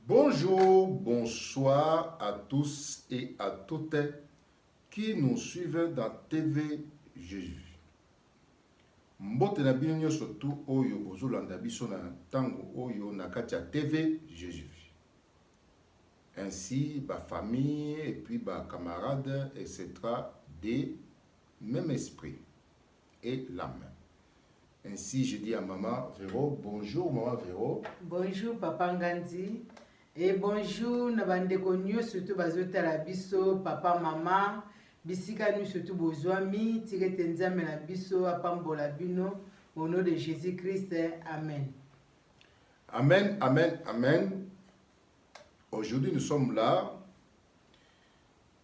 Bonjour, bonsoir à tous et à toutes qui nous suivent dans TV Jésus. Mbote na bino nyonso tu oyo bozolanda biso na tango oyo na kati ya TV Jésus. Ainsi, ma famille et puis ma camarade, etc. des mêmes esprits et l'âme. Ainsi, je dis à maman Véro, bonjour maman Véro. Bonjour papa Ngandi. Et bonjour nabandeko nyo surtout bazotala biso papa maman bisika nous surtout bozwami tirete nzambe na biso apambola bino au nom de Jésus-Christ. Amen. Amen, amen, amen. Aujourd'hui, nous sommes là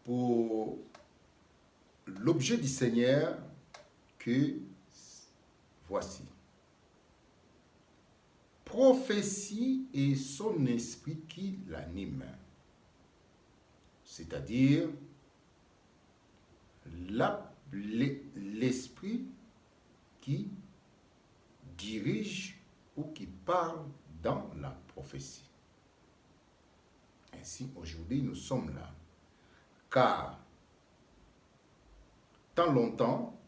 pour l'objet du Seigneur que voici. Prophétie et son esprit qui l'anime. C'est-à-dire l'esprit qui dirige ou qui parle dans la prophétie. Ainsi, aujourd'hui, nous sommes là. Car, tant longtemps,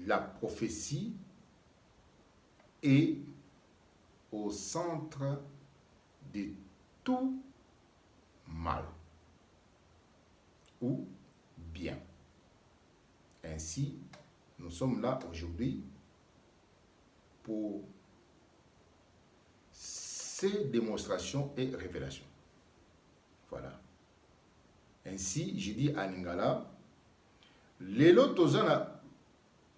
la prophétie est au centre de tout mal ou bien. Ainsi, nous sommes là aujourd'hui pour ces démonstrations et révélations. Voilà. Ainsi, je dis à Ningala, lelo tozana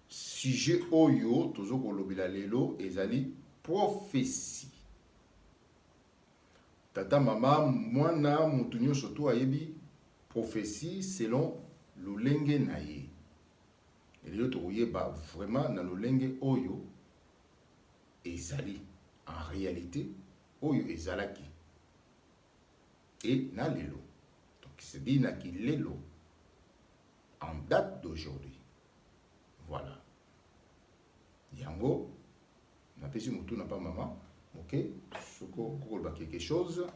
sujet oyo tozo kolobela lelo ezali prophétie. Tata mama mwana mutu nyonso to ayebi prophétie selon lolenge na ye. Lelo tokoyeba vraiment na lolenge oyo ezali en réalité oyo ezalaki et na lelo. Donc c'est dit na ki lelo en date d'aujourd'hui. Voilà. Yango, na pesi mutu na pas maman. OK, soko kolba quelque chose.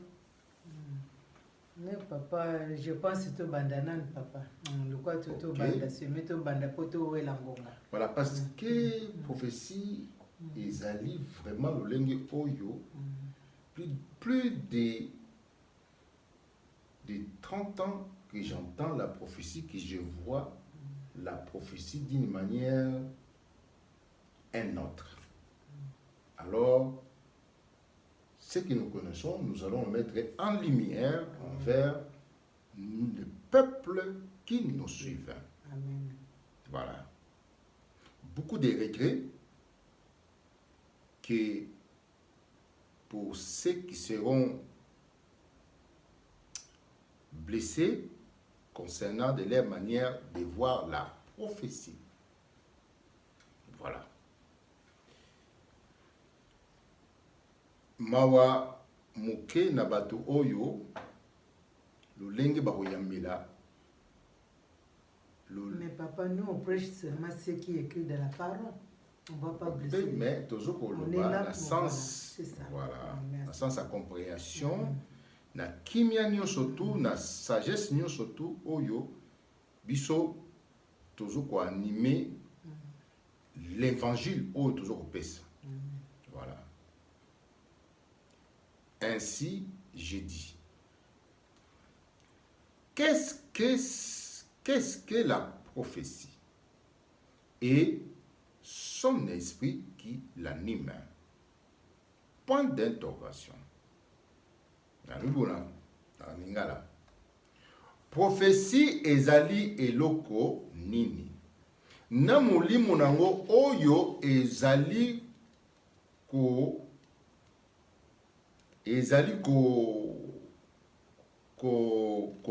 Mais papa, je pense que tu bandanan papa. Le quoi tu banda, c'est mais tu banda poto ou langonga. Voilà parce que prophétie ezali vraiment le lenge oyo plus de 30 ans que j'entends la prophétie, que je vois la prophétie d'une manière un autre. Alors, ce que nous connaissons, nous allons le mettre en lumière envers le peuple qui nous suivent. Amen. Voilà. Beaucoup de regrets que pour ceux qui seront blessés concernant de leur manière de voir la prophétie. Voilà. Mawa muke na bato oyo lolenge bakoyambela. Mais papa, nous on prêche seulement ce qui est écrit dans la parole. On ne va pas blesser. Mais toujours On est là la pour sens, voilà. la sens à compréhension, na kimia nyo surtout, na sagesse nyo surtout oyo biso toujours ko animer l'évangile oyo toujours pesa. Voilà. Ainsi, j'ai dit. Qu'est-ce que la prophétie? Et son esprit qui l'anime. Point d'interrogation. Prophétie ezali eloko nini? Na molimo nango oyo ezali ko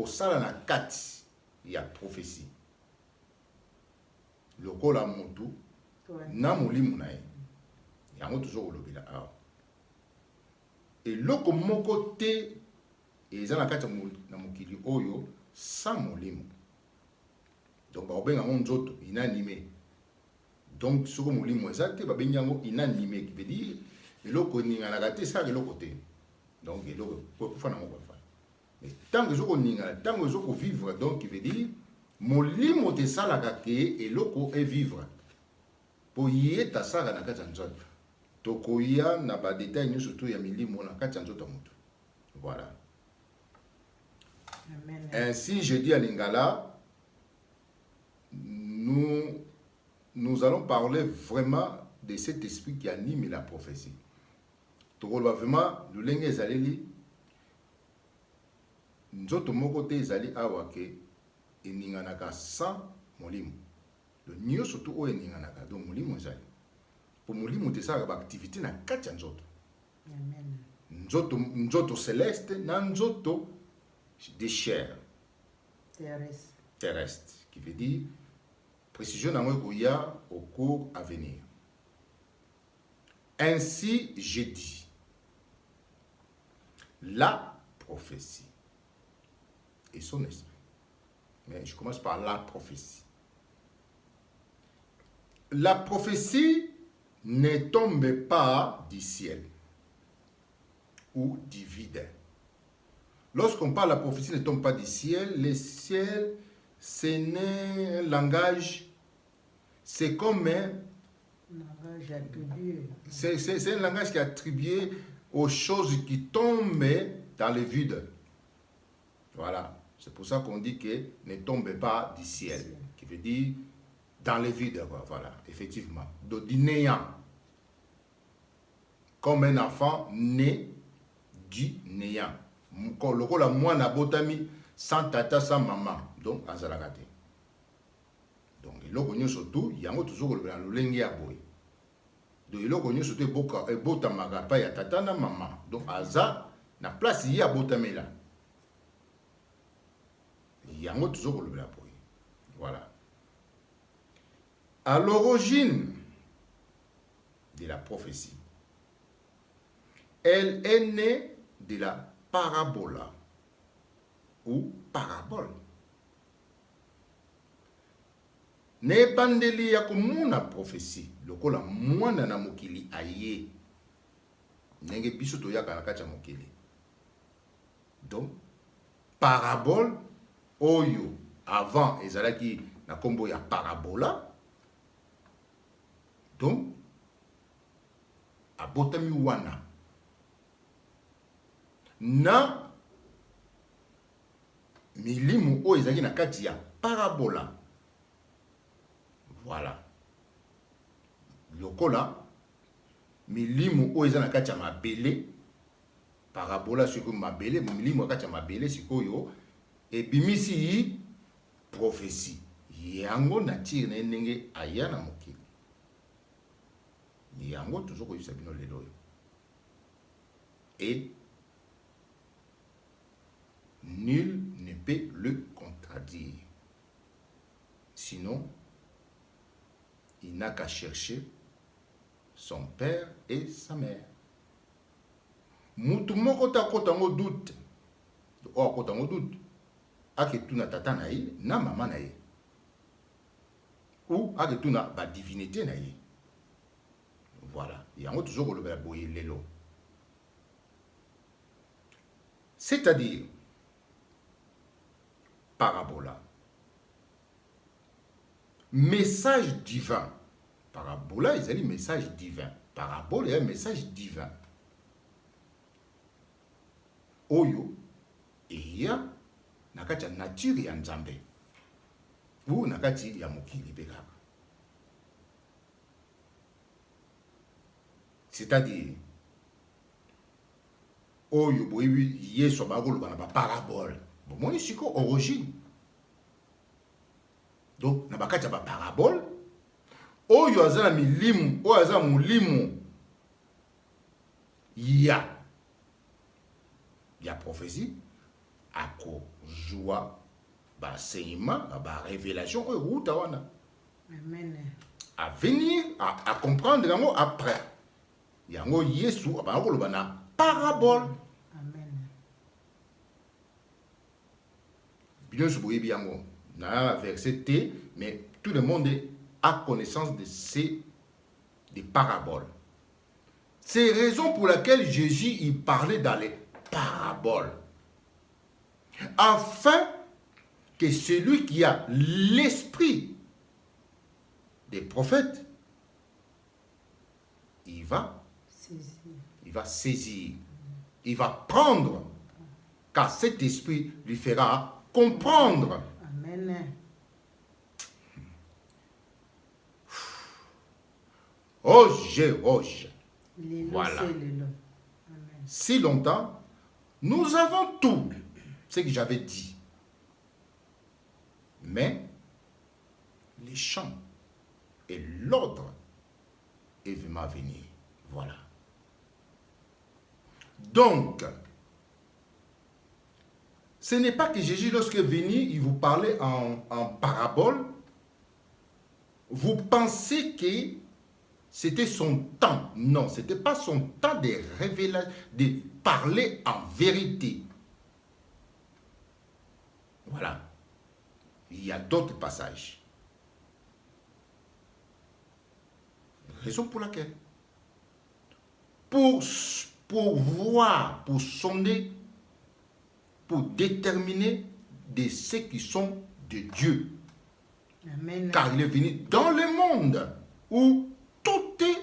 sala na kati ya prophétie. Lokola mutu na molimo na ye. Yango toujours olobela awa. Eloko moko te eza na kati na mokili oyo sans molimo. Donc babenga ngo nzoto inanimé. Donc ce que molimo exact babenga ngo inanimé qui veut dire eloko ningana te ça eloko te donc eloko ko na moko fa mais tant que ezoko ningana tant que ezoko vivre donc il veut dire molimo te salaka ke eloko e vivre po yeta sala na kati ya nzoto tokoya na ba détail nyonso to ya milimo na kati ya nzoto mutu voilà. Amen. Ainsi je dis à Lingala, nous allons parler vraiment de cet esprit qui anime la prophétie. Tokoloba vraiment le lenge ezaleli nzoto moko te ezali awa ke eninganaka sans molimo. Le nyonso to oyo eninganaka donc molimo ezali. Po molimo te sala ba activité na kati ya nzoto. Amen. Nzoto céleste na nzoto de chair terrestre qui veut dire précision dans y a au cours à venir. Ainsi j'ai dit la prophétie et son esprit. Mais je commence par la prophétie. La prophétie ne tombe pas du ciel ou du vide. Lorsqu'on parle de la prophétie ne tombe pas du ciel, le ciel, c'est un langage, c'est comme un langage attribué. C'est un langage qui est attribué aux choses qui tombent dans le vide. Voilà. C'est pour ça qu'on dit que ne tombe pas du ciel, qui veut dire dans le vide. Voilà, effectivement. Donc, du néant. Comme un enfant né du néant. Lokola mwana botami sans tata sans maman donc azalaka te donc eloko nyonso tu yango toujours kolobela lolenge ya boye donc eloko nyonso tu ebotamaka pa ya tata na maman donc aza na place ye abotamela yango toujours kolobela boye voilà. À l'origine de la prophétie, elle est née de la parabola ou parabole. Ne bandeli ya komona prophétie lokola mwana na mokili aye ndenge biso toyaka na kati ya mokili. Donc parabole oyo avant ezalaki na kombo ya parabola donc abotami wana na milimu o ezaki na kati ya parabola. Voilà. Lokola milimu o ezaki na kati ya mabele parabola siko mabele milimu kati ya mabele sikoyo ebimisi prophétie yango na tire na ndenge aya na mokili yango toujours koyisa bino lelo et nul ne peut le contradire. Sinon, il n'a qu'à chercher son père et sa mère. Mutu moko ta kota ngo doute. O kota ngo doute. Ake tuna tata na ye na mama na ye. Ou ake tuna ba divinité na ye. Voilà. Yango toujours kolobela boye lelo. C'est-à-dire parabola. Message divin. Parabola, ils ont message divin. Parabole est un message divin. Oyo, eya, nakati ya nature ya nzambe. Ou nakati ya mokili bekaka. C'est-à-dire, oyo boyebi yeso bakoloba na ba parabole. Bon, ici quoi origine. Donc, na bakati ya ba parabole, oyo azana milimu, oyo azana mulimu ya prophétie, ako joua ba enseignement, ba révélation oyo ruta wana. Amen. À venir à comprendre yango après. Yango Yesu bakoloba na parabole. Bien sûr, boyebi yango na verset T, mais tout le monde a connaissance de ces des paraboles. C'est la raison pour laquelle Jésus il parlait dans les paraboles. Afin que celui qui a l'esprit des prophètes, il va saisir, il va prendre, car cet esprit lui fera comprendre. Amen. Roger. Voilà. Amen. Si longtemps, nous avons tout ce que j'avais dit. Mais les chants et l'ordre est vraiment à venir. Voilà. Donc, ce n'est pas que Jésus, lorsqu'il est venu, il vous parlait en parabole. Vous pensez que c'était son temps. Non, ce n'était pas son temps de révéler, de parler en vérité. Voilà. Il y a d'autres passages. Raison pour laquelle, pour voir, pour sonder, pour déterminer de ceux qui sont de Dieu. Amen. Car il est venu dans le monde où tout est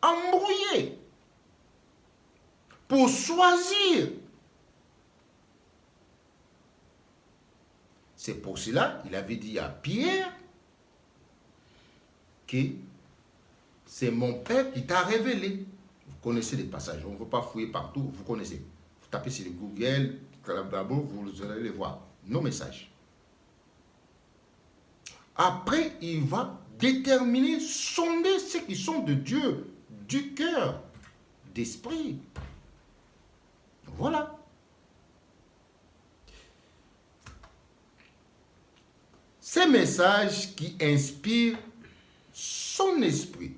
embrouillé. Pour choisir. C'est pour cela qu'il avait dit à Pierre que c'est mon Père qui t'a révélé. Vous connaissez les passages, on ne veut pas fouiller partout, vous connaissez. Vous tapez sur le Google, vous allez les voir. Nos messages. Après, il va déterminer, sonder ceux qui sont de Dieu, du cœur, d'esprit. Voilà. Ces messages qui inspirent son esprit.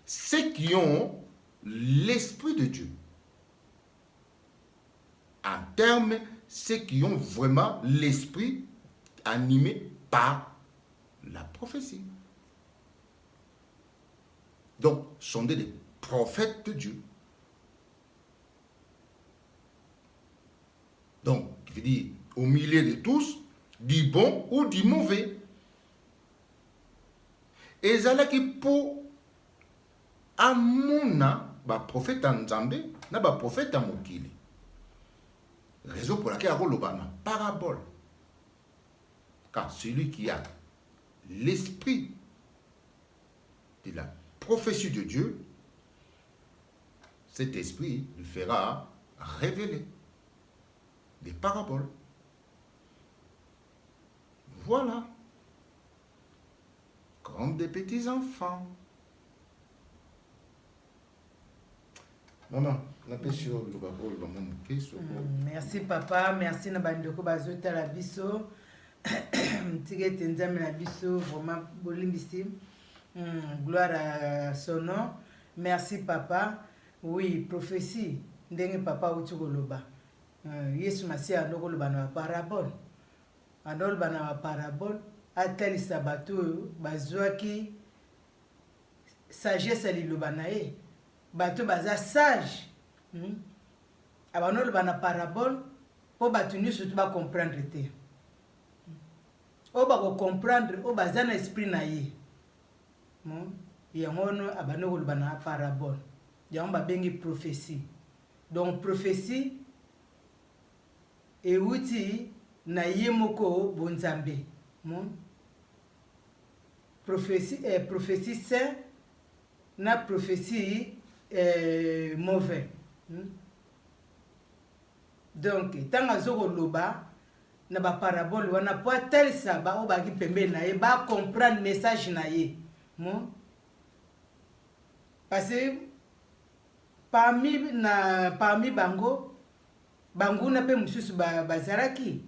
Ceux qui ont l'esprit de Dieu. En termes, ceux qui ont vraiment l'esprit animé par la prophétie. Donc, sont des prophètes de Dieu. Donc, je veux dire, au milieu de tous, du bon ou du mauvais. Et ça qui pour amona ba prophète en Nzambe na ba prophète en mokili. Raison pour laquelle il y a une parabole. Car celui qui a l'esprit de la prophétie de Dieu, cet esprit lui fera révéler des paraboles. Voilà. Comme des petits enfants. Maman, on appelle sur le babo, le maman mouké, merci papa, merci na bandeko bazota la biso. Tige tenzame la biso, vraiment bolimbisi. Gloire à son nom. Merci papa. Oui, prophétie. Ndenge papa uti koloba. Yesu Masiya andoko loba na parabole. Andolo bana parabole. Atalisa bato bazwaki sagesse liloba na ye. Bato baza sage. Abanolo bana parabole po bato nyonso to ba comprendre te. O ba ko comprendre o baza na esprit na ye. Yango no abanolo bana parabole. Yango ba bengi prophétie. Donc prophétie euti na ye moko bonzambe. Prophétie saint na prophétie mauvais. Donc tant azoko loba na ba parabole wana po telsa ba o ba ki pembe na ye ba comprendre message na ye. Parce que parmi bango na pe mususu bazaraki.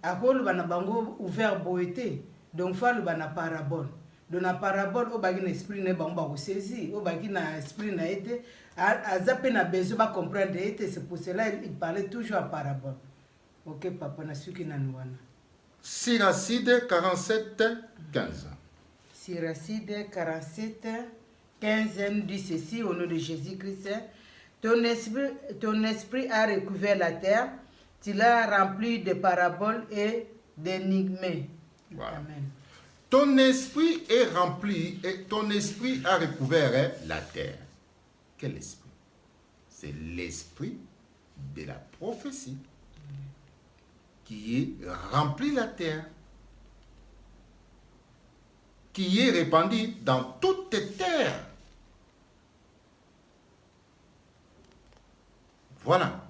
Akolo bana bango ouvert boité. Donc fa le bana parabole. Dans la parabole o bagi na esprit ne bango ba saisi, o bagi na esprit na été azape na besoin ba comprendre été, c'est pour cela il parlait toujours en parabole. OK papa na suki na nwana. Siracide 47 15. Siracide 47 15 nous dit ceci au nom de Jésus-Christ. Ton esprit a recouvert la terre, tu l'as rempli de paraboles et d'énigmes. Voilà. Amen. Ton esprit est rempli et ton esprit a recouvert la terre. Quel esprit? C'est l'esprit de la prophétie qui est rempli la terre, qui est répandu dans toute terre. Voilà.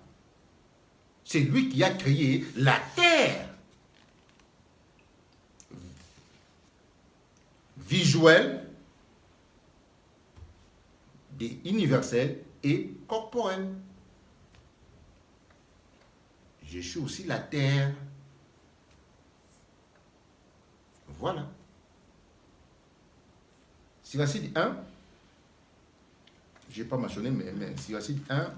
C'est lui qui a créé la terre. Visuel, universel et corporel. Je suis aussi la terre. Voilà. Siracide 1, je n'ai pas mentionné, mais Siracide 1,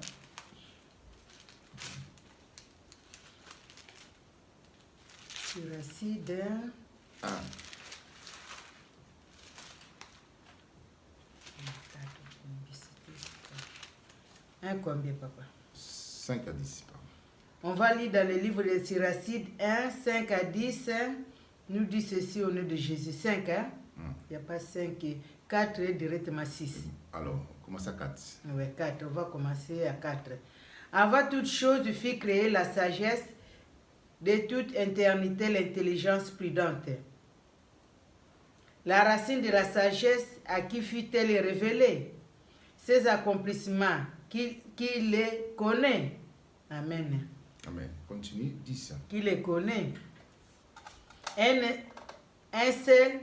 Siracide 1. Un combien, papa? 5 à 10. Pardon. On va lire dans le livre de Siracide 1, 5 à 10. Nous dit ceci au nom de Jésus. 5, hein? Il n'y a pas 5. 4 et directement 6. Alors, on commence à 4. Oui, 4. On va commencer à 4. Avant toute chose, il fit créer la sagesse, de toute éternité l'intelligence prudente. La racine de la sagesse, à qui fut-elle révélée? Ses accomplissements, qui les connaît? Amen. Amen. Continue, 10. Qui les connaît? Un seul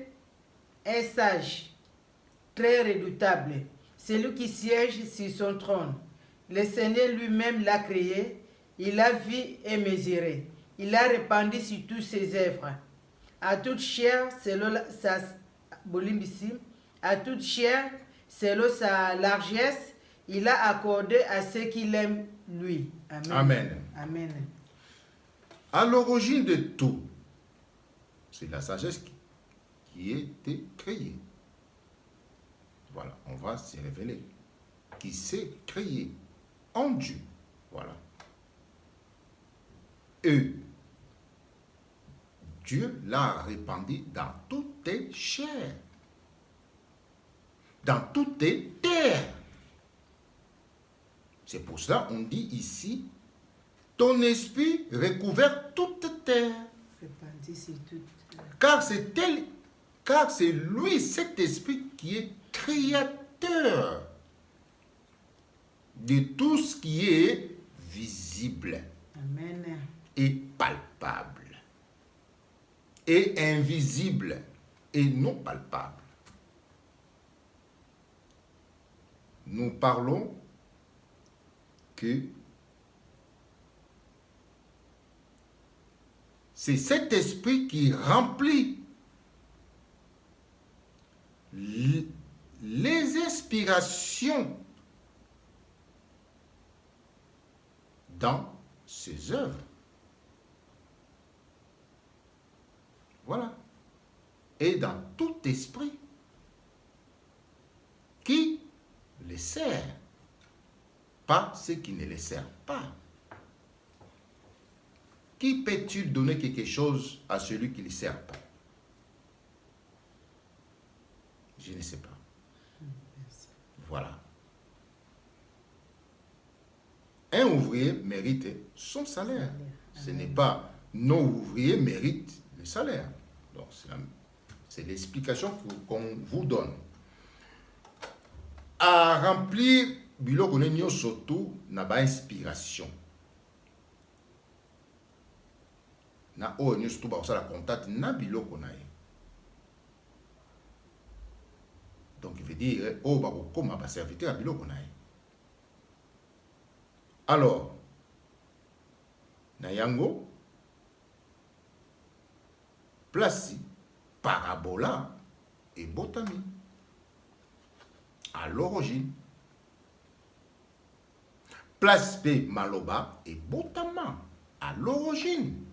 est sage, très redoutable, celui qui siège sur son trône. Le Seigneur lui-même l'a créé, il l'a vu et mesuré. Il a répandu sur tous ses œuvres. À toute chair, selon sa sa largesse, il a accordé à ceux qui l'aiment lui. Amen. Amen. Amen. À l'origine de tout, c'est la sagesse qui a été créée. Voilà, on va s'y révéler. Qui s'est créé en Dieu. Voilà. Et Dieu l'a répandu dans toutes tes chairs, dans toutes tes terres. C'est pour cela qu'on dit ici, ton esprit recouvert toute terre. Répandu sur toute. Car c'est lui, cet esprit, qui est créateur de tout ce qui est visible. Amen. Et palpable, et invisible, et non palpable. Nous parlons que c'est cet esprit qui remplit les inspirations dans ses œuvres. Voilà. Et dans tout esprit qui les sert, pas ceux qui ne les servent pas. Qui peut-il donner quelque chose à celui qui ne le sert pas? Je ne sais pas. Voilà. Un ouvrier mérite son salaire. Ce n'est pas nos ouvriers méritent le salaire. Donc, c'est l'explication qu'on vous donne. À remplir, bilo qu'on surtout n'a pas inspiration. Na o surtout ba la contact na bilo qu'on a. Donc il veut dire oh ba comme ba serviteur à bilo qu'on a. Alors na yango place parabola et botami à l'origine. Place P maloba et botama à l'origine.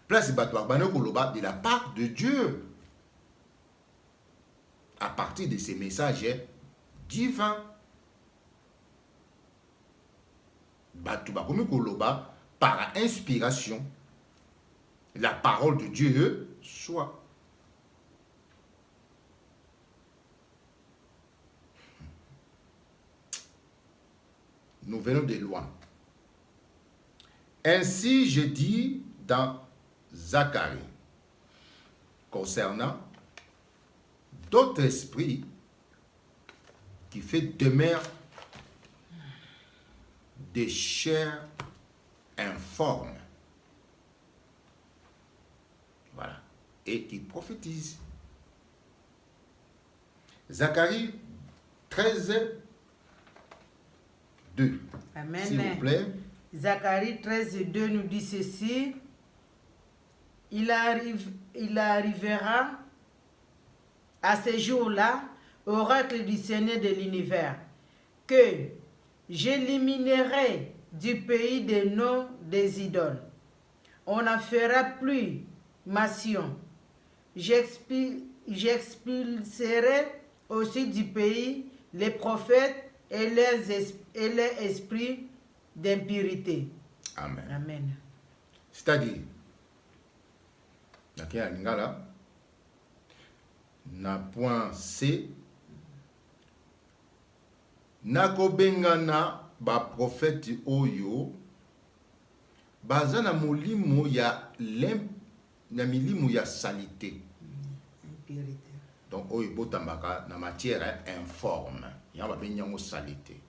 Place batouarbane koloba de la part de Dieu. À partir de ces messages divin. Batu bakomi koloba par inspiration. La parole de Dieu soit. Nous venons de loin. Ainsi, je dis dans Zacharie, concernant d'autres esprits qui fait demeure de chair informe. Voilà. Et qui prophétise. Zacharie 13, 2. Amen. S'il vous plaît. Zacharie 13, 2 nous dit ceci. Il arrivera à ce jour-là, oracle du Seigneur de l'univers, que j'éliminerai du pays des noms des idoles. On n'en fera plus mention. J'expulserai aussi du pays les prophètes et les esprits d'impurité. Amen. Amen. C'est-à-dire, na point C, nakobengana ba prophète oyo baza na molimo ya na milimo ya salité. Impurité. Donc oyo botambaka na matière informe, ya ba benyango salité.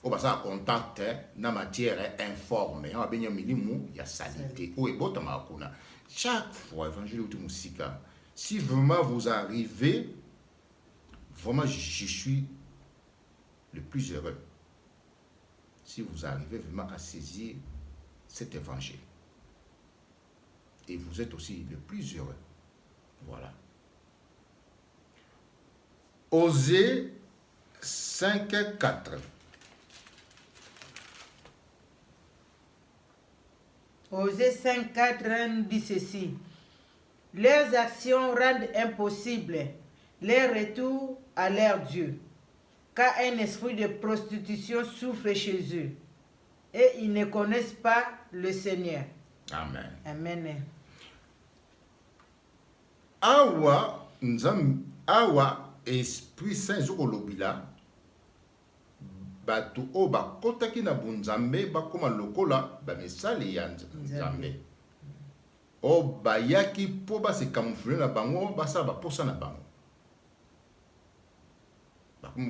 O basa contact na matière informe, ya ba benyango milimo ya salité. Oyo botambaka kuna. Chaque fois, évangile ou musika, si vraiment vous arrivez, vraiment je suis le plus heureux. Si vous arrivez vraiment à saisir cet évangile. Et vous êtes aussi le plus heureux. Voilà. Osée 5, 4. Osée 5.4 dit ceci. Leurs actions rendent impossible leur retour à leur Dieu, car un esprit de prostitution souffre chez eux, et ils ne connaissent pas le Seigneur. Amen. Amen. Awa Esprit Saint Zokolobila, batu o bakotaki na bunzambe bakoma lokola ba misali ya nzambe o bayaki po ba se camoufler na bango basa ba posa na bango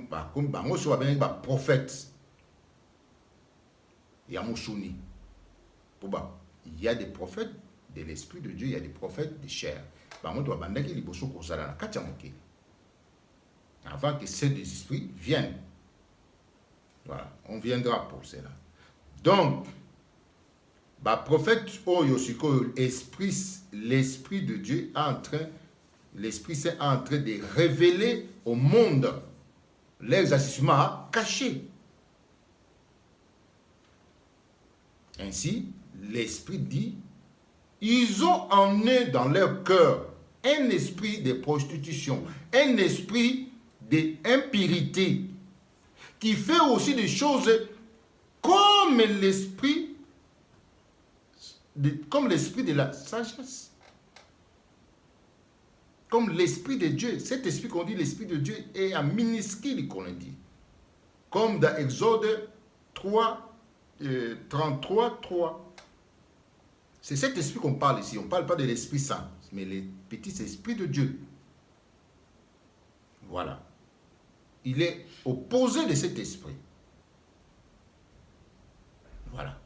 bakum bango so ba ba prophète ya musuni po ba il y a des prophètes de l'esprit de Dieu, il y a des prophètes de chair bango to bandaki liboso ko sala na kati ya mokili avant que ces deux esprits viennent. Voilà, on viendra pour cela. Donc, bah prophète Oyosiko, l'esprit de Dieu l'esprit Saint est en train de révéler au monde l'exercice caché. Ainsi, l'esprit dit, ils ont emmené dans leur cœur un esprit de prostitution, un esprit d'impurité, qui fait aussi des choses comme l'esprit de la sagesse, comme l'esprit de Dieu. Cet esprit qu'on dit l'esprit de Dieu est un minuscule qu'on dit, comme dans Exode 3, 33, 3. C'est cet esprit qu'on parle ici. On ne parle pas de l'Esprit Saint, mais les petits esprits de Dieu. Voilà. Il est opposé de cet esprit. Voilà.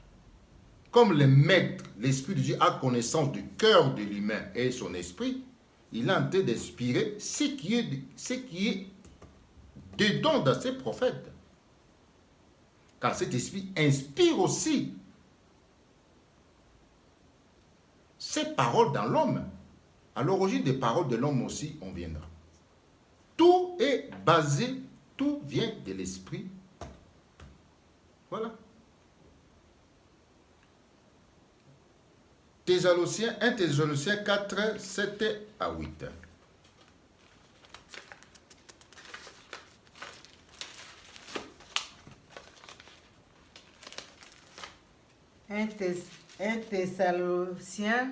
Comme le maître, l'esprit de Dieu a connaissance du cœur de l'humain et son esprit, il a en train d'inspirer ce qui est dedans dans ses prophètes. Car cet esprit inspire aussi ces paroles dans l'homme. À l'origine des paroles de l'homme aussi, on viendra. Tout est basé, tout vient de l'esprit. Voilà. 1 Thessaloniciens 4, 7 à 8. 1 Thessaloniciens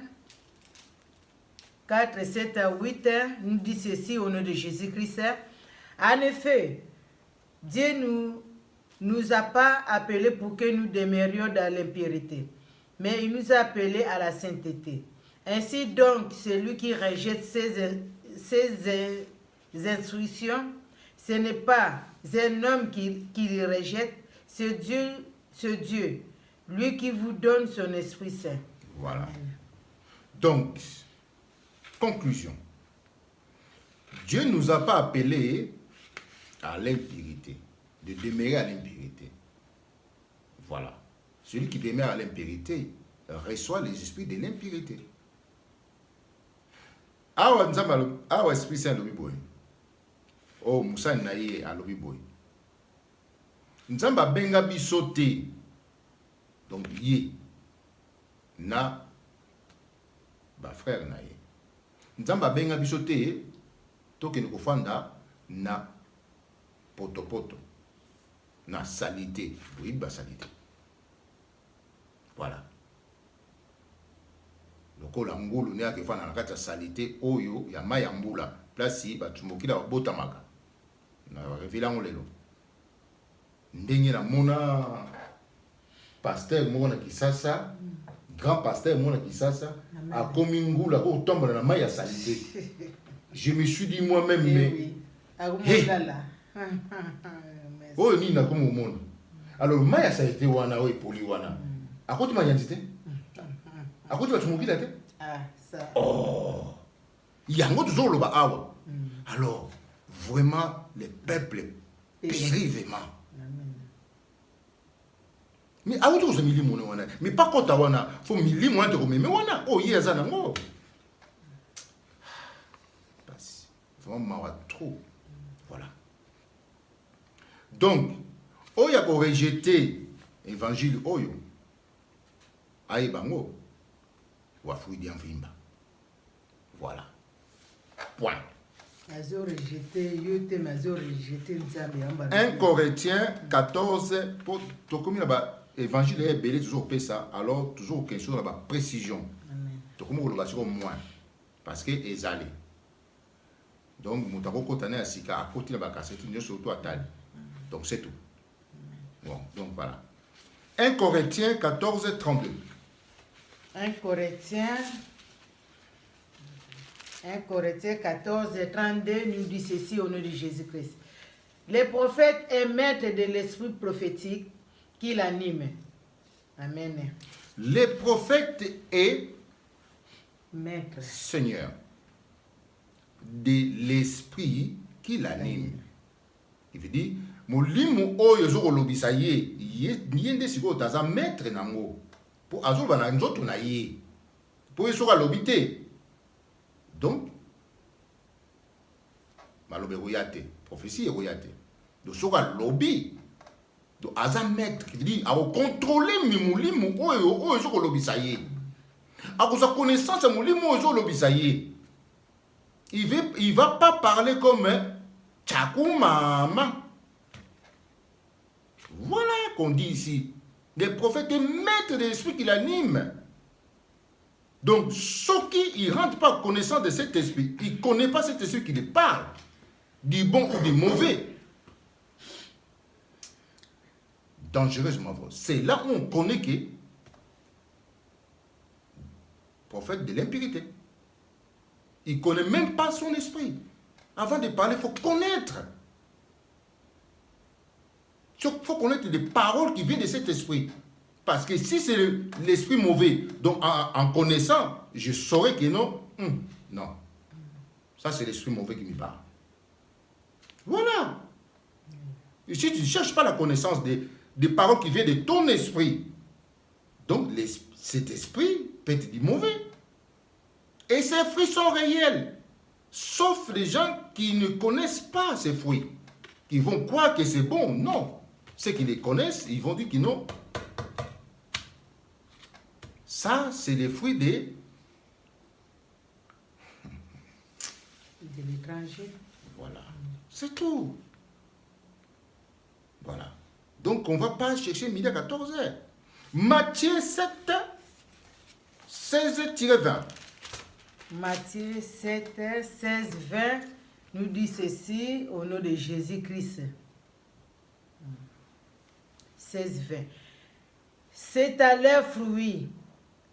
4, 7 à 8 nous dit ceci au nom de Jésus-Christ. En effet, Dieu nous a pas appelés pour que nous demeurions dans l'impurité, mais il nous a appelés à la sainteté. Ainsi donc, celui qui rejette ses instructions, ce n'est pas un homme qui les rejette, c'est Dieu, lui qui vous donne son Esprit Saint. Voilà. Amen. Donc, conclusion. Dieu ne nous a pas appelés à l'impurité, de demeurer à l'impurité. Voilà. Celui qui demeure à l'impurité reçoit les esprits de l'impurité. Awa Esprit Saint alobi boye. Oh, Moussa Naye alobi boye. Nzamba benga biso te. Donc, ye. Na. Ba frère Naye. Nzamba benga biso te. Toke ne kofanda. Na. Poto. Na salité. Oui, ba salité. Voilà. Lokola ngulu ne akefana na kati ya salité oyo ya mai ya mbula place batumokila babotamaka na revela ngolelo ndenge na mona pasteur moko na Kisasa grand pasteur moko na Kisasa akomi ngula ko tombola na mai ya salité. Je me suis dit moi-même mais oyo nini nakomi omona alors mai ya salité wana oyo epoli wana akoti manyanzi te akoti batumokila te. Ça. Oh, yango tozoloba awa. Alors vraiment le peuple périt vraiment. Mais a autre milimo wana mais pas kota wana faut milimo ante ko mais wana oh yeza nango passe vraiment mawa trop. Voilà. Donc oya ko rejeter évangile oyo ayi bango wa fruit d'envimba. Voilà. Point. 1 Corinthiens 14 pour tokomi na ba évangile est belé toujours ça alors toujours quelque chose na ba précision. Amen. Tokomi ko loba siko moins parce que ezali. Donc mutako kotana ya sika akoti na ba cassette nyo surtout atali. Donc c'est tout. Bon, donc voilà. 1 Corinthiens 14 32. 1 Corinthiens 14, 32 nous dit ceci au nom de Jésus-Christ. Le prophète est maître de l'esprit prophétique qui l'anime. Amen. Le prophète est Maître. Seigneur de l'esprit qui l'anime. Il veut dire, molimo oyo zo kolobisa ye, yende siko taza maître nango. Pour azoba na nzoto na ye. Pour esoka lobité. Donc, malobe royate, prophétie royate. Donc, soka lobby. Donc, aza maître qui dit, a contrôler mimulimo oyo esoka lobisa ye. A sa connaissance mulimo oyo lobisa ye. Il va pas parler comme Tchakou Mama. Voilà qu'on dit ici. Le prophète est maître de l'esprit qui l'anime. Donc, ceux qui ne rentrent pas connaissant de cet esprit, ils ne connaissent pas cet esprit qui les parle, du bon ou du mauvais. Dangereusement vrai. C'est là où on connaît que le prophète de l'impurité. Il ne connaît même pas son esprit. Avant de parler, il faut connaître. Il faut connaître les paroles qui viennent de cet esprit. Parce que si c'est l'esprit mauvais, donc en connaissant, je saurais que non. Non. Ça, c'est l'esprit mauvais qui me parle. Voilà. Et si tu ne cherches pas la connaissance des paroles qui viennent de ton esprit, donc cet esprit peut être du mauvais. Et ces fruits sont réels. Sauf les gens qui ne connaissent pas ces fruits. Qui vont croire que c'est bon. Non. Ceux qui les connaissent, ils vont dire que non. Ça, c'est les fruits de l'étranger. Voilà. C'est tout. Voilà. Donc, on ne va pas chercher midi à 14h. Matthieu 7, 16-20. Matthieu 7, 16, 20 nous dit ceci au nom de Jésus-Christ. 16, 20. C'est à leurs fruits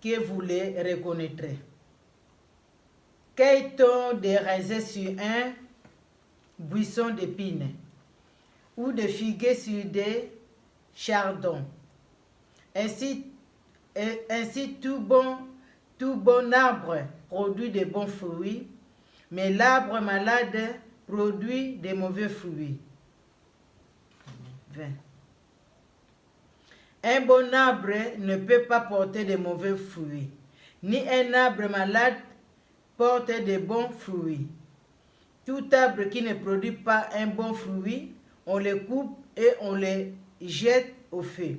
que vous les reconnaîtrez. Cueille-t-on des raisins sur un buisson d'épines ou des figuiers sur des chardons? Ainsi tout bon arbre produit de bons fruits, mais l'arbre malade produit de mauvais fruits. 20. Un bon arbre ne peut pas porter de mauvais fruits, ni un arbre malade porte de bons fruits. Tout arbre qui ne produit pas un bon fruit, on le coupe et on le jette au feu.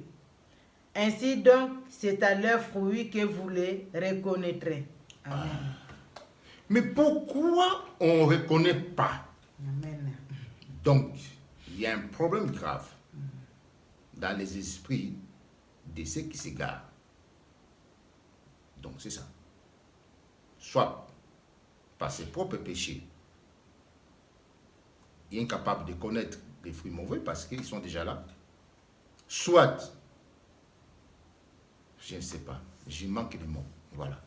Ainsi donc, c'est à leurs fruits que vous les reconnaîtrez. Amen. Mais pourquoi on ne reconnaît pas? Amen. Donc, il y a un problème grave dans les esprits de ceux qui s'égarent. Donc, c'est ça. Soit par ses propres péchés, incapables de connaître les fruits mauvais parce qu'ils sont déjà là. Soit, je ne sais pas, je manque de mots. Voilà.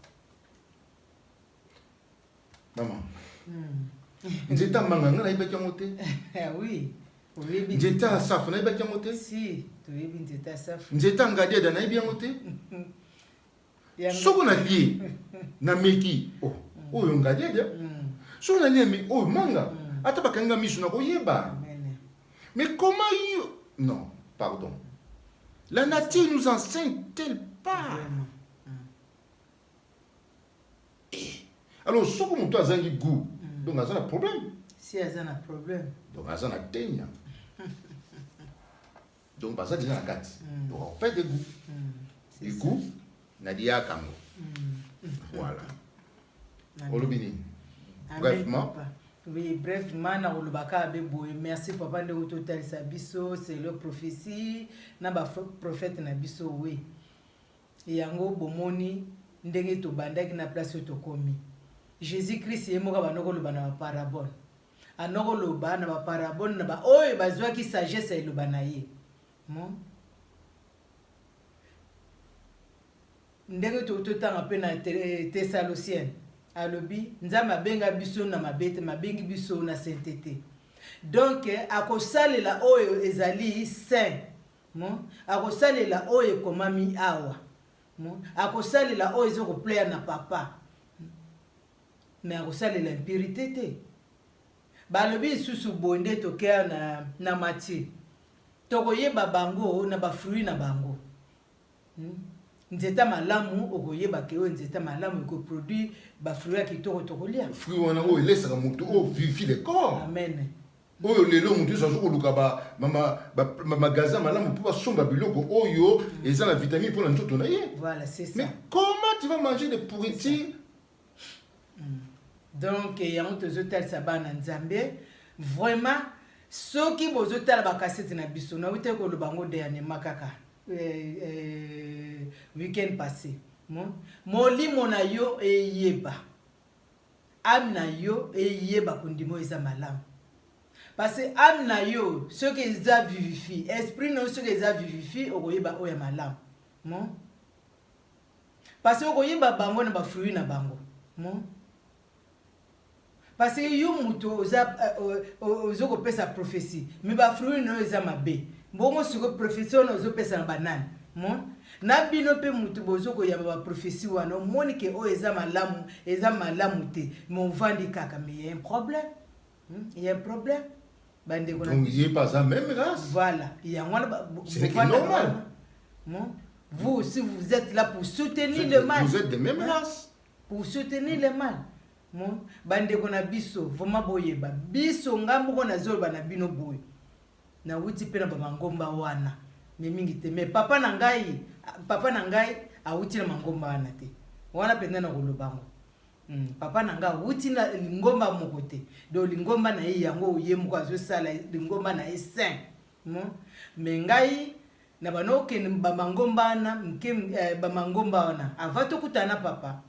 Maman. Nzeta manganga na ibaki moté. Oui. Nzeta safu na ibaki moté. Si, tu es bien nzeta safu. Nzeta ngadia da na ibaki moté. Soko na lié na meki. Oh, ngadia dia. Soko na lié mais oh manga. Ata bakanga misu na koyeba. Mais comment non, pardon. La nature nous enseigne-t-elle pas? Alors, ce que tu as un goût, donc il y a un problème. Si il y a un problème. Donc il y a un teigne. Donc, ça déjà la carte. Donc, on fait des goûts. Du coup, Nadia Kango. Voilà. Olubini. Brefement. Oui, brefement, na olubaka beboy. Merci papa de total sabiso, c'est le prophétie, na ba prophète na biso oui. Yango bomoni ndenge to bandaki na place to komi. Jésus-Christ yemoka banoko loba na parabole. Anoko loba na ba parabole na ba oyo bazwa ki sagesse eloba na ye. Mo ndenge to tanga pe na Thessaloniciens. Alobi nzamba benga biso na mabete mabengi biso na sainteté. Donc akosalela oyo ezali saint. Mo akosalela oyo komami awa. Mo akosalela oyo ezoko plaire na papa. Mais akosalela impurité te. Balobi susu bonde tokea na Matthieu. Tokoyeba bango na ba fruit na bango. Nzeta malamu okoyeba ke o nzeta malamu ko produit ba fruit ki tokolia. Fruit wana o elesa ka mutu o vivifie le corps. Amen. Oyo lelo mutu so ko luka ba magasin malamu pour somba biloko oyo eza na vitamine pour la nzoto na ye. Voilà, c'est ça. Mais comment tu vas manger des pourritures? Donc il y a un tozotal sabana nzambe vraiment ceux qui bozotala ba cassette na biso na wite ko lubango de anema kaka. Week-end passé. Molimo na yo eyeba. Am na yo eyeba kundimo eza malamu. Parce que am na yo ce que eza vivifie, esprit no ce que eza vivifie okoyeba oya malamu. Mo? Parce que okoyeba bango na ba fruit na bango. Mo? Parce que yo muto ozoko pesa prophétie, mais ba fruit no eza mabe. Bongo siko prophétie on ozo pesa na banane. Mon na bino pe mutu bozoko ya ba prophétie wana moni ke o eza malamu te mon vandi kaka mais il y a un problème. Il y a un problème. Bande ko na. Donc il est pas la même race. Voilà, il y a un c'est normal. Mon vous aussi vous êtes là pour soutenir le mal. Vous êtes de même race. Pour soutenir le mal. Mon bande ko na biso voma boyeba biso ngambo ko na zolo bana bino boy. Na wuti pe na ba ngomba wana. Mais mingi te mais papa na ngai awuti na mangomba wana te wana penda na kolobango papa na ngai awuti na ngomba moko te do lingomba na ye yango ye moko azo sala lingomba na ye saint mais ngai na bano ke bamangomba na mke bamangomba wana avant tokutana papa.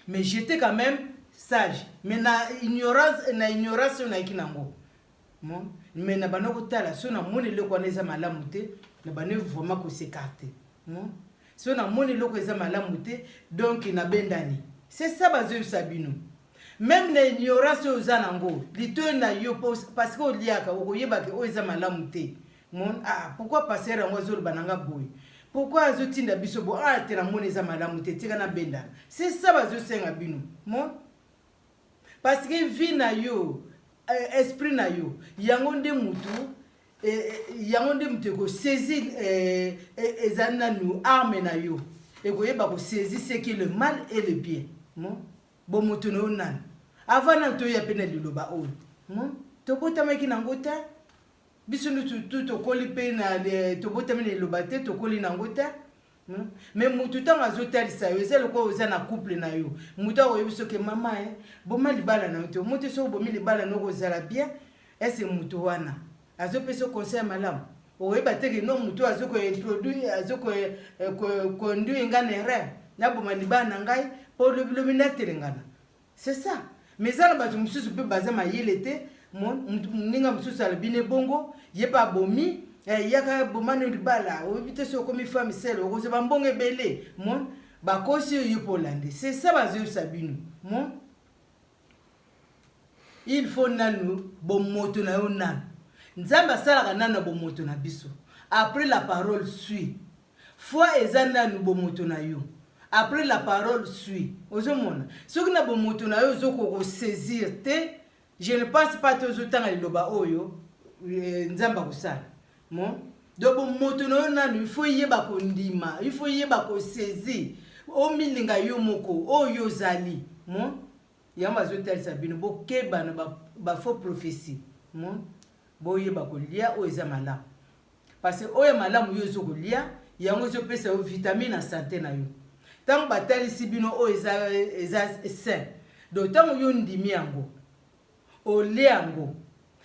Mais j'étais quand même sage. Mais na ignorance na ikinango. Mon, mais na bano kutala so na moni le kwa neza malamu te, na bano vraiment ko s'écarter. Mon, so na moni le kwa neza malamu te, donc na bendani. C'est ça bazo sabino. Même na ignorance ozanango, lito na yo parce que oliaka okoyeba ke oza malamu te. Mon, ah pourquoi passer rango zolo bananga boy? Pourquoi azotinda biso bo ah te na moni za malamu te tika na benda. C'est ça bazo senga bino. Mon, parce que vie na yo esprit na yo yango nde mutu ko saisir ezana nu arme na yo et ko yeba ko saisir ce qui est le mal et le bien. Mon, bo mutu no nan avant na to ya pena liloba o. Mon, to bota meki na ngota biso tout to koli pena to bota mena liloba te to koli na ngota. Mais mutu tanga azotalisa yo ezelo ko oza na couple na yo mutu akoyebiso ke mama boma libala na yo mutu so bomi libala no kozala bien ese mutu wana azopesa conseil malamu oyeba teke no mutu azoko introduire azoko conduire ngana erreur na boma libala na ngai po le bilominatele ngana. C'est ça. Mais ça ba mususu pe baza mayele te ninga mususu albine bongo yeba bomi yaka bomano libala obite so komi femme sel okoze bambonge belé mon bakosi yo polande. C'est ça bazo sabino mon il faut nanu bomoto na yo nanu nzamba sala nanu bomoto na biso après la parole suit foi ezana nu bomoto na yo après la parole suit ozomona soki na bomoto na yo zoko saisir te je ne pense pas to zotanga liloba oyo nzamba kusala. Mon, donc moto no na il faut yeba ko ndima, il faut yeba ko saisir o milinga yo moko o yo zali. Mon, yamba zo tel sabino bo keba na ba faux prophétie. Mon, bo yeba ko lia o eza malamu. Parce que o ya malamu yo zo ko lia yango zo pesa o vitamine na santé na yo. Tant batali sibino o eza sain. Donc tant yo ndimi yango o liango.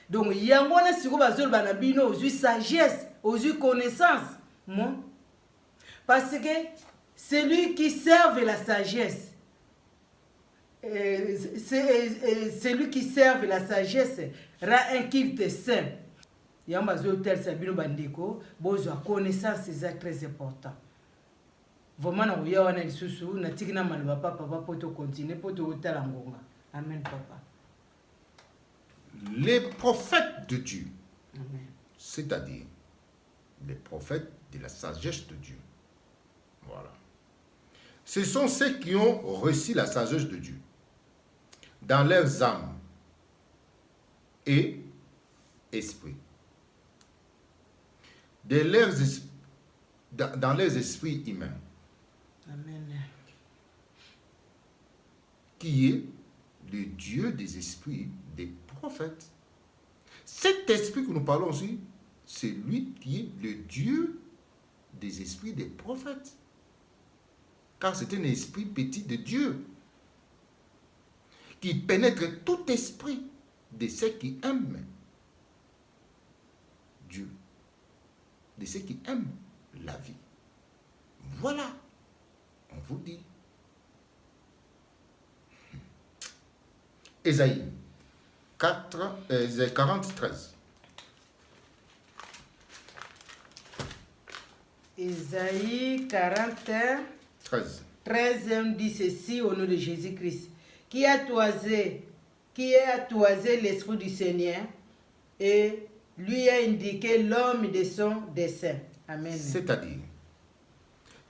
Donc yango na siko bazol bana bino aux sagesse, aux connaissance. Mon, parce que celui qui serve la sagesse celui qui serve la sagesse rend un culte saint. Yamba zo tel sabino bandeko bozo connaissance c'est très important. Vraiment na oya wana lisusu na tikina maloba papa poto continuer poto otala ngonga. Amen papa. Les prophètes de Dieu, c'est-à-dire les prophètes de la sagesse de Dieu. Voilà. Ce sont ceux qui ont reçu la sagesse de Dieu dans leurs âmes et esprits. Dans leurs esprits humains. Amen. Qui est le Dieu des esprits des prophètes. Cet esprit que nous parlons aussi, c'est lui qui est le Dieu des esprits des prophètes. Car c'est un esprit petit de Dieu qui pénètre tout esprit de ceux qui aiment Dieu, de ceux qui aiment la vie. Voilà, on vous dit. Ésaïe 40:13. Ésaïe 40:13 dit ceci au nom de Jésus-Christ. Qui a toisé l'esprit du Seigneur et lui a indiqué l'homme de son dessein. Amen. C'est-à-dire,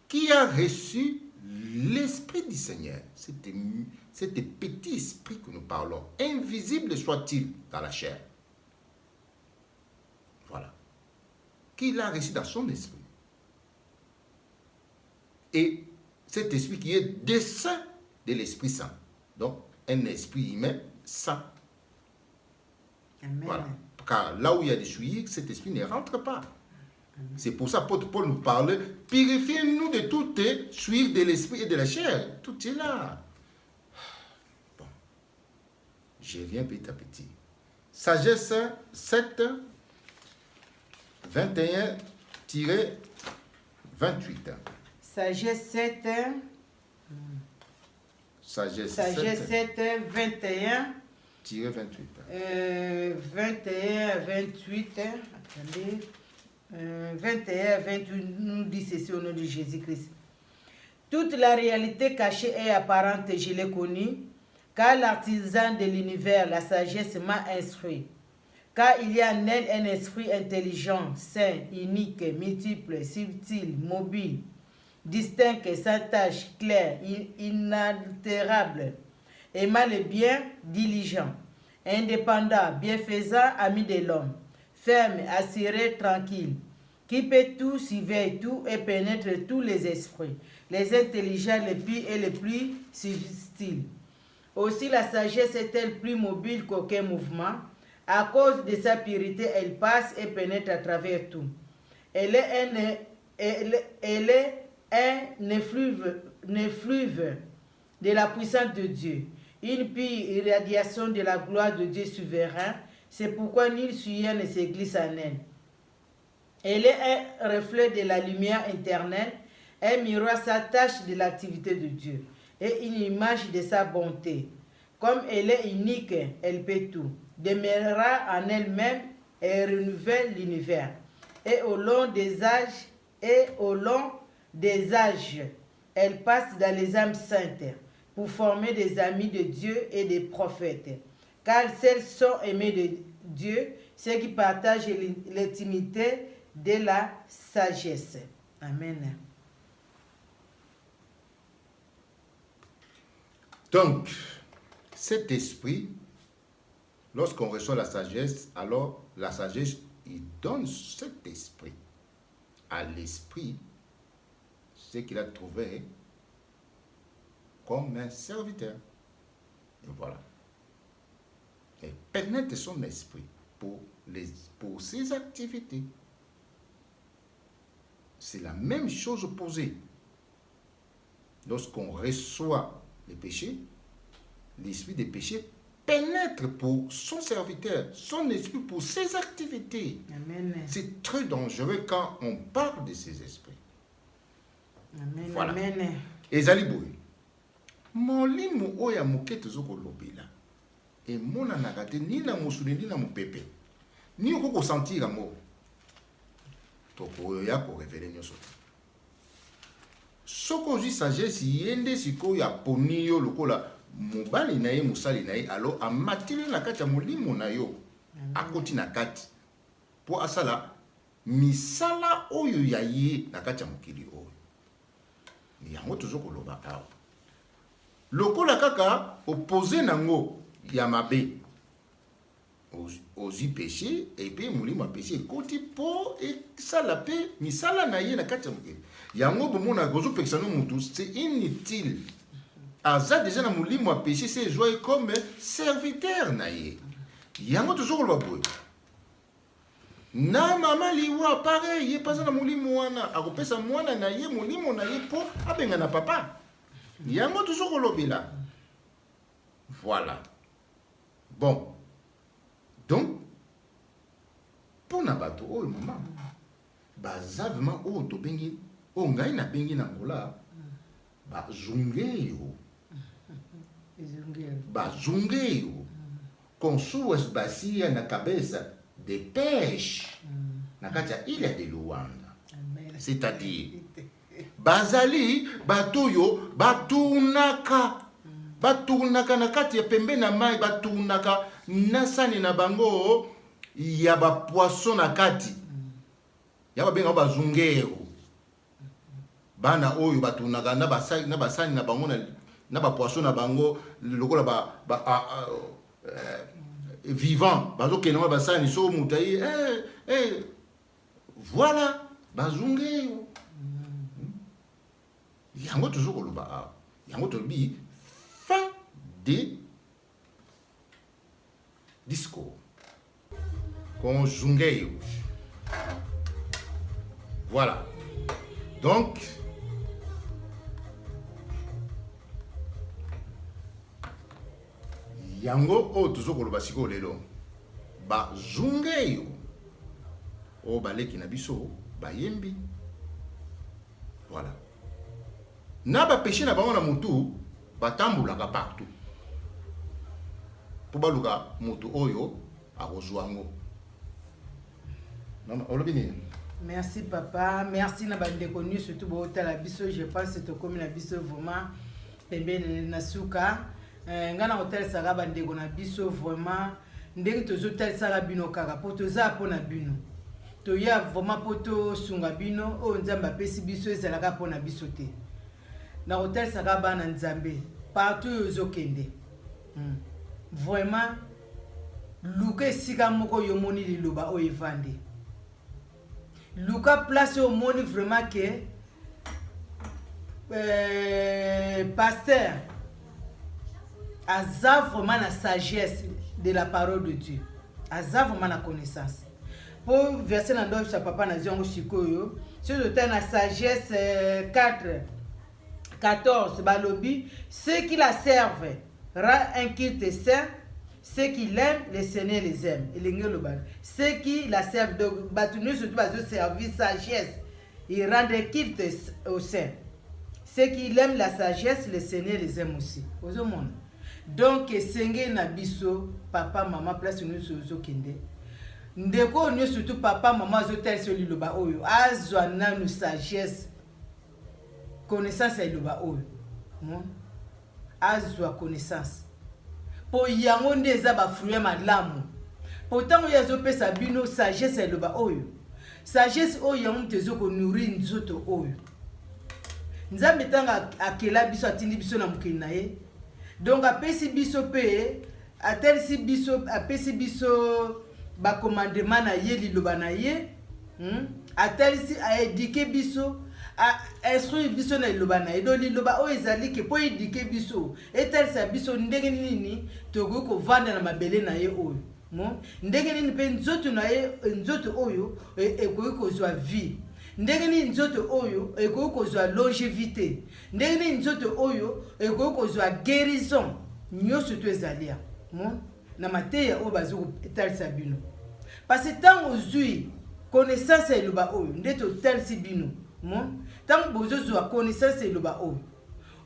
qui a reçu l'esprit du Seigneur, cet petit esprit que nous parlons, invisible soit-il dans la chair. Voilà. Qui l'a reçu dans son esprit. Et cet esprit qui est dessein de l'Esprit Saint. Donc, un esprit humain saint. Amen. Voilà. Car là où il y a des souillures, cet esprit ne rentre pas. C'est pour ça que Paul nous parle, purifiez-nous de toutes souillures de l'esprit et de la chair. Tout est là. Bon. Je viens petit à petit. Sagesse 7, 21-27. 28. Sagesse 7. Sagesse 7, 21. 28. 21 à 28. Attendez. 21 à 28 nous dit ceci au nom de Jésus-Christ. Toute la réalité cachée et apparente, je l'ai connue, car l'artisan de l'univers, la sagesse, m'a instruit. Car il y a en elle un esprit intelligent, saint, unique, multiple, subtil, mobile, distinct, sans tache, clair, inaltérable, aimant le bien, diligent, indépendant, bienfaisant, ami de l'homme, ferme, assuré, tranquille, qui peut tout, surveille tout et pénètre tous les esprits, les intelligents, les purs et les plus subtils. Aussi la sagesse est-elle plus mobile qu'aucun mouvement. À cause de sa pureté, elle passe et pénètre à travers tout. Elle est un effluve de la puissance de Dieu, une pure irradiation de la gloire de Dieu souverain. C'est pourquoi nulle souillure ne se glisse en elle. Elle est un reflet de la lumière éternelle, un miroir s'attache de l'activité de Dieu et une image de sa bonté. Comme elle est unique, elle peut tout, demeurera en elle-même et renouvelle l'univers. Et au long des âges, elle passe dans les âmes saintes pour former des amis de Dieu et des prophètes. Car celles sont aimées de Dieu, ceux qui partagent l'intimité de la sagesse. Amen. Donc, cet esprit, lorsqu'on reçoit la sagesse, alors la sagesse, il donne cet esprit à l'esprit, ce qu'il a trouvé comme un serviteur. Et voilà. Et pénètre son esprit pour ses activités. C'est la même chose opposée. Lorsqu'on reçoit les péchés, l'esprit des péchés pénètre pour son serviteur, son esprit pour ses activités. Amen. C'est très dangereux quand on parle de ces esprits. Amen. Voilà. Amen. Ezali boye. Molimo oya moke tozoko lobela. Et mona nakate ni na musuni ni na mupepe. Ni okoko sentir yango. Toko ya ko révéler nyoso. Soko zi sagesse yende siko ya poni yo lokola mobali na ye musali na ye alo amatili na kati ya molimo na yo akoti na kati po asala misala oyo ya ye na kati ya mokili oyo yango tozokoloba awa lokola kaka opposé nango ya mabe ozi péché et puis molimo péché ekoti po esala pe misala na ye na kati ya mokili yango bomona kozopekisa no mutu c'est inutile. Aza déjà na molimo a péché, c'est joué comme serviteur na ye. Yango toujours le boy. Na mama liwa pareil, ye pas na molimo wana, akopesa mwana na ye molimo na ye po abenga na papa. Yango toujours le bila. Voilà. Bon. Donc pour na bato oyo mama. Bazavement o to bengi, o ngai na bengi na ngola. Ba zungeyo. Bazungueiro com suas bacias na cabeça de peixe na katia ilha de Luanda. C'est-à-dire bazali batoyo batunaka na kati ya pembe na mai batunaka nasani na bango ya ba poisson na kati ya babenga bazungueiro bana oyo batunaka na basani na bango na ba poisson na bango lokola vivant bazo kenoma basani so mutayi voilà bazungeyo yango toujours koloba yango tolobi fin de discours conjugué. Voilà donc yango o tozokoloba sikoyo lelo bazungeyo o baleki na biso bayembi. Voilà. Na ba péché na bango na mutu batambulaka partout. Po baluka mutu oyo akozwango. Non, olobini. Merci papa, merci na bande connu surtout bota la biso, je pense que comme na biso vraiment pembeni na suka. Ngana hotel saka bande na biso vraiment ndenge tozo tel saka bino kaka po toza pona bino. To ya vraiment poto sunga bino o nzamba pesi biso ezalaka pona biso te. Na hotel saka bana nzambe partout yozo kende. Vraiment luka sika moko yomoni liloba o evande. Luka place au monde vraiment que pasteur a vraiment la sagesse de la parole de Dieu. A vraiment la connaissance. Pour verser dans l'ordre, papa n'a jamais eu si je la sagesse 14, balobi, ceux qui la servent rend un culte saint. Ceux qui l'aiment, le Seigneur les aime. Ceux qui la servent, donc, nous surtout servir sagesse, ils rendent un culte au Saint. Ceux qui l'aiment la sagesse, le Seigneur les aime aussi. Donc, Seigneur Nabiso, papa, maman, place nous sur le kende. Ndeko nous surtout papa, maman, zotel sur le loba oyo. Azwana nous sagesse, connaissance et loba oyo. Azwa connaissance. Po yango nde eza ba fruit malamu. Pourtant yazo pesa bino sagesse eloba oyo. Sagesse oyo yango tezo ko nourrir nzoto oyo. Nzambe tanga akela biso atindi biso na mokili na ye. Donc apesi biso pe atelisi biso apesi biso ba commandement na ye liloba na ye. Atelisi a éduquer biso a instruire biso na liloba na ye. Do liloba o ezali ke po éduquer biso etalisa biso ndenge nini togo ko vanda na mabele na ye oyo. Ndenge nini pe nzoto na ye nzoto oyo ekoki kozwa vie. Ndenge nini nzoto oyo ekoki kozwa longévité. Ndenge nini nzoto oyo ekoki kozwa guérison. Nyonso to ezalia. Na mateya oyo bazo etalisa bino. Parce que tant ozui connaissance eloba oyo ndeto talisi bino. Tant que vous avez connaissance de l'oba oyo,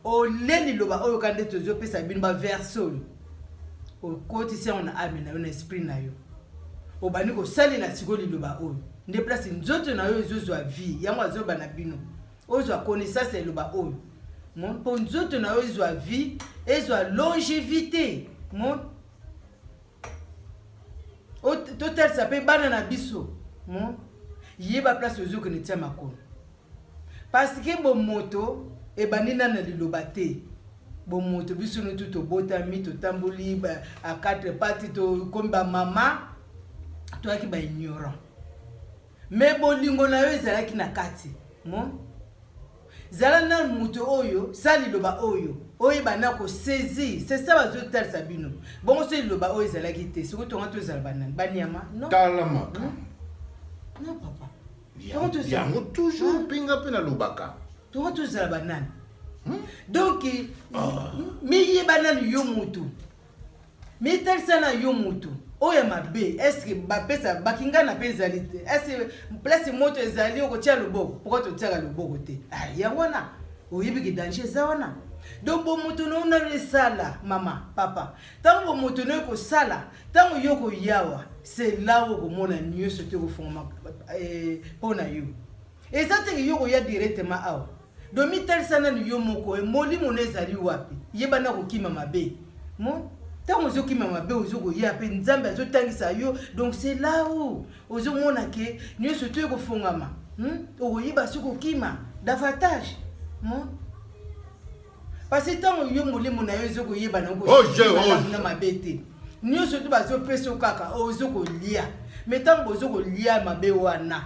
au leli l'oba oyo quand tu as pesa bin ba verso, au côté si on a amené un esprit na yo, au bani ko sali la sigoli l'oba oyo, ne place nzoto na yo zo vie, yango zo bana bino, ozo connaissance de l'oba oyo, mon pour nzoto na yo zo vie, et zo longévité, mon au total ça peut banana biso, mon yeba place zo que ne tient ma ko. Parce que bon moto et banina na liloba te bon moto biso no tout botami to tamboli à quatre pattes to comme ba mama to aki ba ignorant mais bolingo na yo ezalaki na kati zala na moto oyo sa liloba oyo bana ko saisir c'est ça bazo tel sabino bon c'est liloba oyo ezalaki te siko to ngato ezala banana baniama non talamaka non papa yango toujours pinga pena lobaka to tous la banane donc mi ye banane yo mutu mi tel sana yo mutu oya mabe est-ce que ba pesa bakinga na pezalité est-ce que place moto ezali ko tia loboko pourquoi to tia loboko te ah yango na oyibi ki danger za wana donc bon mutu no na le sala mama papa tango mutu no ko sala tango yo ko yawa c'est là où on a mieux ce que vous font pour na yo et ça te yo ko ya directement awa domi tel sana ni yo moko e moli monezali wapi yebana ko kima mabe mo tango zo kima mabe ozo ko ya pe nzambe zo tangisa yo donc c'est là où ozo mona ke mieux ce que vous font ngama o yeba soko kima davantage mo parce que tango yo moli mona yo zo ko yebana ko na mabete nous surtout bazo peso kaka ozo ko lia mais tant bozo ko lia mabe wana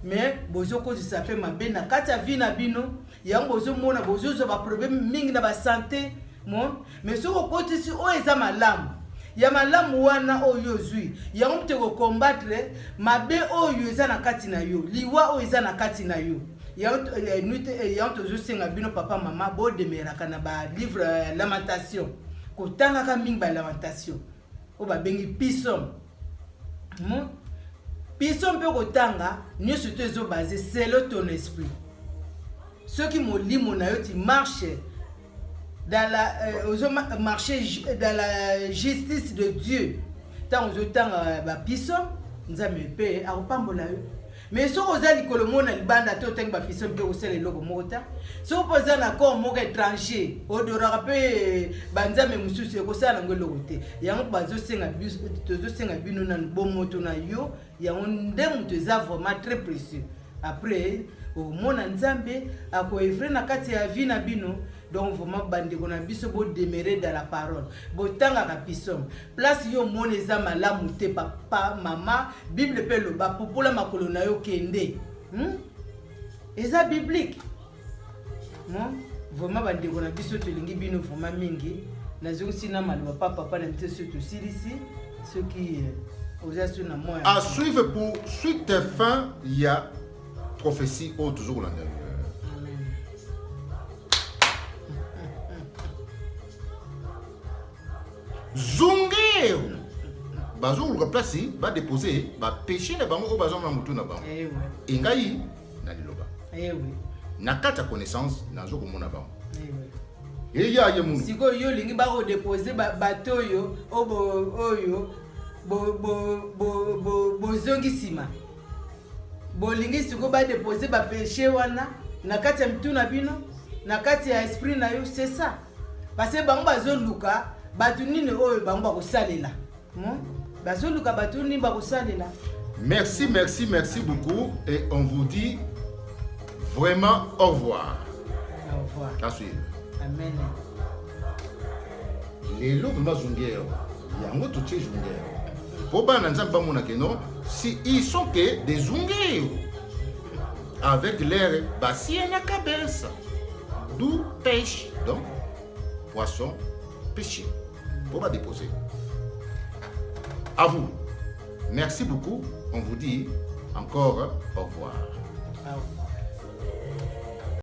mais bozo ko sape mabe na kati ya vie na bino yango bozo mona bozo zo ba problème mingi na ba santé mon mais so ko kotisi o eza malamu ya malamu wana oyo zui yango mte ko combattre mabe oyo eza na kati na yo liwa oyo eza na kati na yo yango tozo senga bino papa mama bo demeraka na ba livre lamentation ko tanga ka mingi ba lamentation o ba bengi pisom biso mpe kotanga nyonso to ezo basé selon ton esprit. Ceux qui molimo na yo ti marche dans la marcher dans la justice de Dieu. Tant aux autant ba biso nzambe pe akopambola yo. Mais so oza likolo mona libanda to teng ba biso mpe osala eloko mota. So poza na corps moko étranger, odora pe banzambe mususu ekosala ngo eloko te. Yango bazo senga biso tozo senga bino na bomoto na yo, yango ndemu teza vraiment très précieux. Après mona nzambe ako evre na kati ya vie na bino. Donc vraiment bandeko na biso bo demeurer dans la parole. Bo tanga ka biso. Place yo mona eza malamu te papa, maman, Bible pe lo ba popola makolo na yo kende. Eza biblique. Non? Vraiment bandeko na biso to lingi bino vraiment mingi. Na zongi na malu papa na biso surtout ici ceux qui osa sur na moi. À suivre pour suite et fin, il y a prophétie au toujours l'an dernier. Zongeo bazo le placer va déposer va pécher les bango au bazon na mutu na bango engai na liloba oui na kata connaissance na zo komona bango et ya ye mu siko yo lingi ba ko déposer bato yo oyo bo zongi sima bo lingi siko ba déposer ba péché wana na kata mutu na bino na kata ya esprit na yo, c'est ça parce que bango bazo luka batunine oyo bango bakosalela bazoluka batunini bakosalela. Merci beaucoup et on vous dit vraiment au revoir. Au revoir. À suivre. Amen. Les lots de Mazungero, yango tout ces Zungero. Pour ban nzamba bamona que non, si ils sont que des Zungero avec l'air bassi à la cabesse. D'où pêche donc poisson pêché. Pour va déposer. À vous. Merci beaucoup. On vous dit encore au revoir. Au revoir.